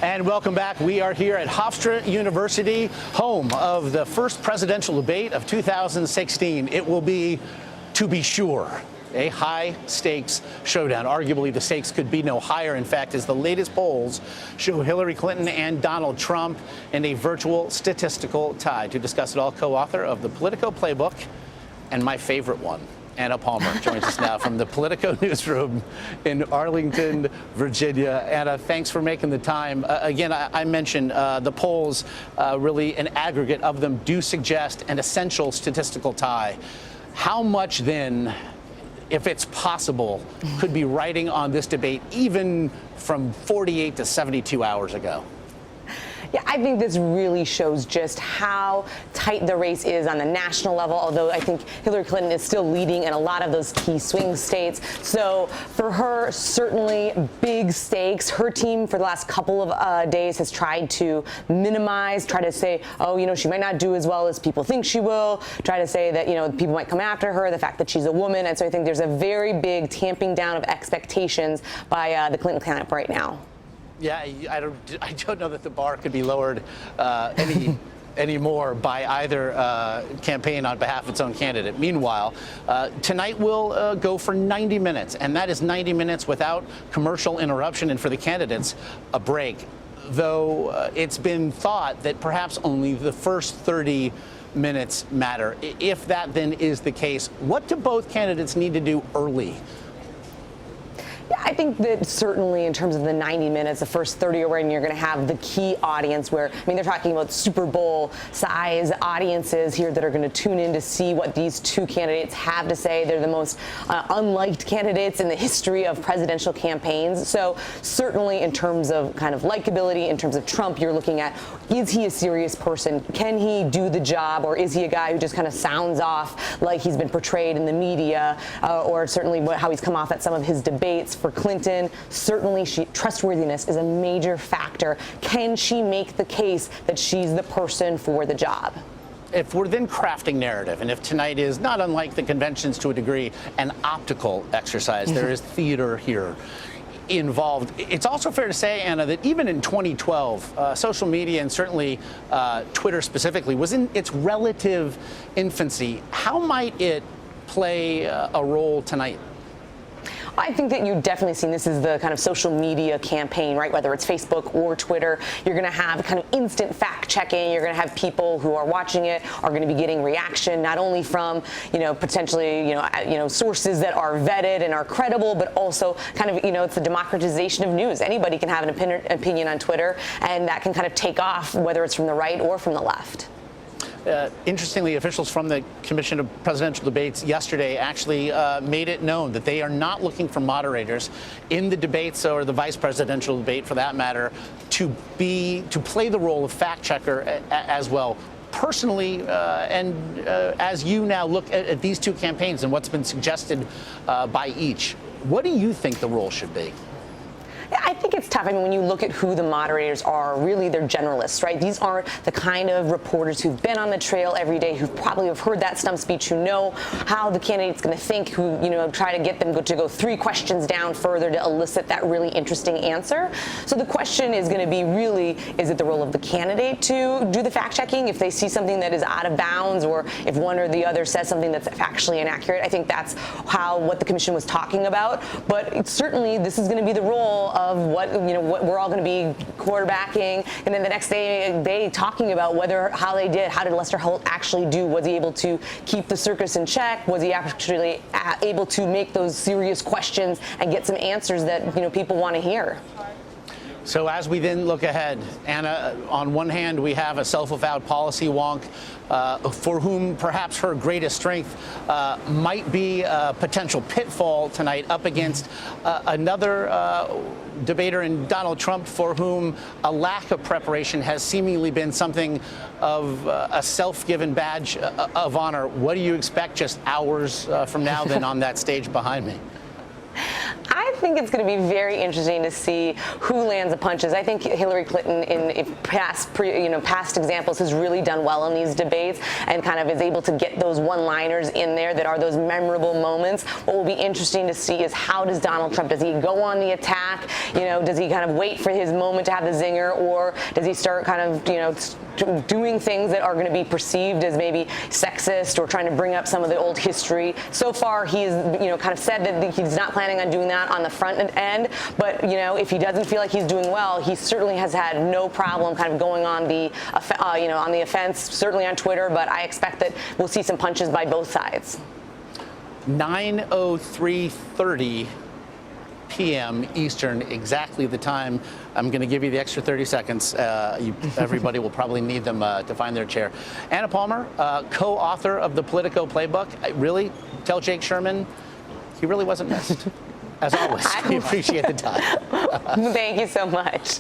And welcome back. We are here at Hofstra University, home of the first presidential debate of 2016. It will be, to be sure, a high-stakes showdown. Arguably, the stakes could be no higher, in fact, as the latest polls show Hillary Clinton and Donald Trump in a virtual statistical tie. To discuss it all, co-author of the Politico Playbook and my favorite one, Anna Palmer, joins us now from the Politico newsroom in Arlington, Virginia. Anna, thanks for making the time. Again, I mentioned the polls, really an aggregate of them, do suggest an essential statistical tie. How much then, if it's possible, could be riding on this debate even from 48 to 72 hours ago? Yeah, I think this really shows just how tight the race is on the national level, although I think Hillary Clinton is still leading in a lot of those key swing states. So for her, certainly big stakes. Her team for the last couple of days has tried to minimize, try to say, oh, you know, she might not do as well as people think she will, try to say that, you know, people might come after her, the fact that she's a woman. And so I think there's a very big tamping down of expectations by the Clinton camp right now. Yeah, I don't know that the bar could be lowered any more by either campaign on behalf of its own candidate. Meanwhile, tonight will go for 90 minutes, and that is 90 minutes without commercial interruption, and for the candidates, a break. Though it's been thought that perhaps only the first 30 minutes matter. If that then is the case, what do both candidates need to do early? Yeah, I think that certainly in terms of the 90 minutes, the first 30 are when you're going to have the key audience where, I mean, they're talking about Super Bowl size audiences here that are going to tune in to see what these two candidates have to say. They're the most unliked candidates in the history of presidential campaigns. So certainly in terms of kind of likability, in terms of Trump, you're looking at, is he a serious person? Can he do the job? Or is he a guy who just kind of sounds off like he's been portrayed in the media, or certainly how he's come off at some of his debates? For Clinton, certainly trustworthiness is a major factor. Can she make the case that she's the person for the job? If we're then crafting narrative, and if tonight is not unlike the conventions to a degree, an optical exercise, there is theater here involved. It's also fair to say, Anna, that even in 2012, social media and certainly Twitter specifically was in its relative infancy. How might it play a role tonight? I think that you've definitely seen this is the kind of social media campaign, right? Whether it's Facebook or Twitter, you're going to have kind of instant fact checking. You're going to have people who are watching it are going to be getting reaction not only from, you know, potentially, sources that are vetted and are credible, but also kind of, it's the democratization of news. Anybody can have an opinion on Twitter, and that can kind of take off, whether it's from the right or from the left. Interestingly, officials from the Commission of Presidential Debates yesterday actually made it known that they are not looking for moderators in the debates, or the vice presidential debate for that matter, to play the role of fact checker as well. Personally, as you now look at these two campaigns and what's been suggested by each, what do you think the role should be? Yeah, I think it's tough. I mean, when you look at who the moderators are, really they're generalists, right? These aren't the kind of reporters who've been on the trail every day, who probably have heard that stump speech, who know how the candidate's going to think, who, try to get them to go 3 questions down further to elicit that really interesting answer. So the question is going to be really, is it the role of the candidate to do the fact checking if they see something that is out of bounds, or if one or the other says something that's factually inaccurate? I think that's what the commission was talking about. But certainly this is going to be the role of what we're all going to be quarterbacking, and then the next day talking about how did Lester Holt actually do? Was he able to keep the circus in check? Was he actually able to make those serious questions and get some answers that people want to hear? So as we then look ahead, Anna, on one hand, we have a self-avowed policy wonk for whom perhaps her greatest strength might be a potential pitfall tonight up against another debater in Donald Trump, for whom a lack of preparation has seemingly been something of a self-given badge of honor. What do you expect just hours from now then on that stage behind me? I I think it's going to be very interesting to see who lands the punches. I think Hillary Clinton, in past examples, has really done well in these debates and kind of is able to get those one-liners in there that are those memorable moments. What will be interesting to see is how does Donald Trump, does he go on the attack? Does he kind of wait for his moment to have the zinger, or does he start kind of, doing things that are going to be perceived as maybe sexist or trying to bring up some of the old history? So far, he's, kind of said that he's not planning on doing that on the front end. But, if he doesn't feel like he's doing well, he certainly has had no problem kind of going on the, on the offense, certainly on Twitter. But I expect that we'll see some punches by both sides. 9:03:30 p.m. Eastern, exactly the time. I'm going to give you the extra 30 seconds. Everybody will probably need them to find their chair. Anna Palmer, co-author of the Politico Playbook. Really, tell Jake Sherman he really wasn't missed. As always, we appreciate the time. Thank you so much.